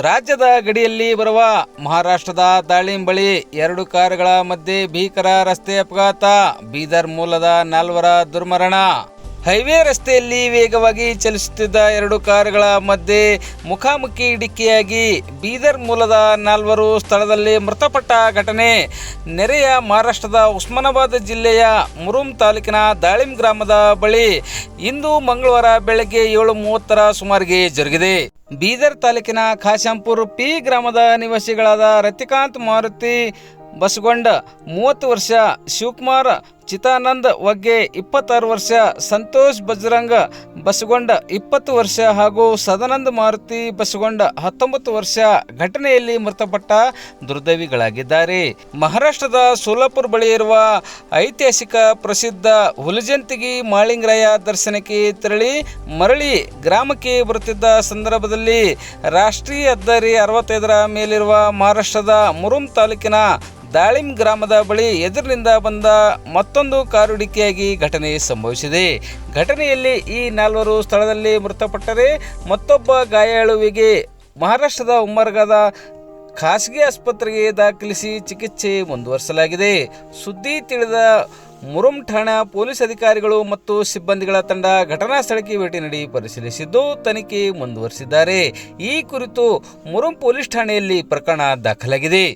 ರಾಜ್ಯದ ಗಡಿಯಲ್ಲಿ ಬರುವ ಮಹಾರಾಷ್ಟ್ರದ ದಾಳಿಂ ಬಳಿ ಎರಡು ಕಾರುಗಳ ಮಧ್ಯೆ ಭೀಕರ ರಸ್ತೆ ಅಪಘಾತ, ಬೀದರ್ ಮೂಲದ 4 ದುರ್ಮರಣ. ಹೈವೇ ರಸ್ತೆಯಲ್ಲಿ ವೇಗವಾಗಿ ಚಲಿಸುತ್ತಿದ್ದ ಎರಡು ಕಾರುಗಳ ಮಧ್ಯೆ ಮುಖಾಮುಖಿ ಡಿಕ್ಕಿಯಾಗಿ ಬೀದರ್ ಮೂಲದ 4 ಸ್ಥಳದಲ್ಲಿ ಮೃತಪಟ್ಟ ಘಟನೆ ನೆರೆಯ ಮಹಾರಾಷ್ಟ್ರದ ಉಸ್ಮಾನಾಬಾದ್ ಜಿಲ್ಲೆಯ ಮುರುಮ್ ತಾಲೂಕಿನ ದಾಳಿಂ ಗ್ರಾಮದ ಬಳಿ ಇಂದು ಮಂಗಳವಾರ ಬೆಳಗ್ಗೆ 7:30 ಸುಮಾರಿಗೆ ಜರುಗಿದೆ. ಬೀದರ್ ತಾಲೂಕಿನ ಖಾಶಂಪುರ್ ಪಿ ಗ್ರಾಮದ ನಿವಾಸಿಗಳಾದ ರತಿಕಾಂತ್ ಮಾರುತಿ ಬಸಗೊಂಡ 30 ವರ್ಷ, ಶಿವಕುಮಾರ್ ಚಿತಾನಂದ್ ವಗ್ಗೆ 26 ವರ್ಷ, ಸಂತೋಷ್ ಬಜರಂಗ ಬಸಗೊಂಡ 20 ವರ್ಷ ಹಾಗೂ ಸದಾನಂದ ಮಾರುತಿ ಬಸಗೊಂಡ 19 ವರ್ಷ ಘಟನೆಯಲ್ಲಿ ಮೃತಪಟ್ಟ ದುರ್ದೈವಿಗಳಾಗಿದ್ದಾರೆ. ಮಹಾರಾಷ್ಟ್ರದ ಸೋಲಾಪುರ ಬಳಿ ಇರುವ ಐತಿಹಾಸಿಕ ಪ್ರಸಿದ್ಧ ಹುಲಜಂತಿಗಿ ಮಾಳಿಂಗರಾಯ ದರ್ಶನಕ್ಕೆ ತೆರಳಿ ಮರಳಿ ಗ್ರಾಮಕ್ಕೆ ಬರುತ್ತಿದ್ದ ಸಂದರ್ಭದಲ್ಲಿ ರಾಷ್ಟ್ರೀಯ ಹೆದ್ದಾರಿ 65ರ ಮೇಲಿರುವ ಮಹಾರಾಷ್ಟ್ರದ ಮುರುಮ್ ತಾಲೂಕಿನ ದಾಳಿಂ ಗ್ರಾಮದ ಬಳಿ ಎದುರಿನಿಂದ ಬಂದ ಮತ್ತೊಂದು ಕಾರು ಡಿಕ್ಕಿಯಾಗಿ ಘಟನೆ ಸಂಭವಿಸಿದೆ. ಘಟನೆಯಲ್ಲಿ ಈ 4 ಸ್ಥಳದಲ್ಲಿ ಮೃತಪಟ್ಟರೆ ಮತ್ತೊಬ್ಬ ಗಾಯಾಳುವಿಗೆ ಮಹಾರಾಷ್ಟ್ರದ ಉಮ್ಮರ್ಗಾದ ಖಾಸಗಿ ಆಸ್ಪತ್ರೆಗೆ ದಾಖಲಿಸಿ ಚಿಕಿತ್ಸೆ ಮುಂದುವರಿಸಲಾಗಿದೆ. ಸುದ್ದಿ ತಿಳಿದ ಮುರುಮ್ ಠಾಣಾ ಪೊಲೀಸ್ ಅಧಿಕಾರಿಗಳು ಮತ್ತು ಸಿಬ್ಬಂದಿಗಳ ತಂಡ ಘಟನಾ ಸ್ಥಳಕ್ಕೆ ಭೇಟಿ ನೀಡಿ ಪರಿಶೀಲಿಸಿದ್ದು ತನಿಖೆ ಮುಂದುವರಿಸಿದ್ದಾರೆ. ಈ ಕುರಿತು ಮುರುಮ್ ಪೊಲೀಸ್ ಠಾಣೆಯಲ್ಲಿ ಪ್ರಕರಣ ದಾಖಲಾಗಿದೆ.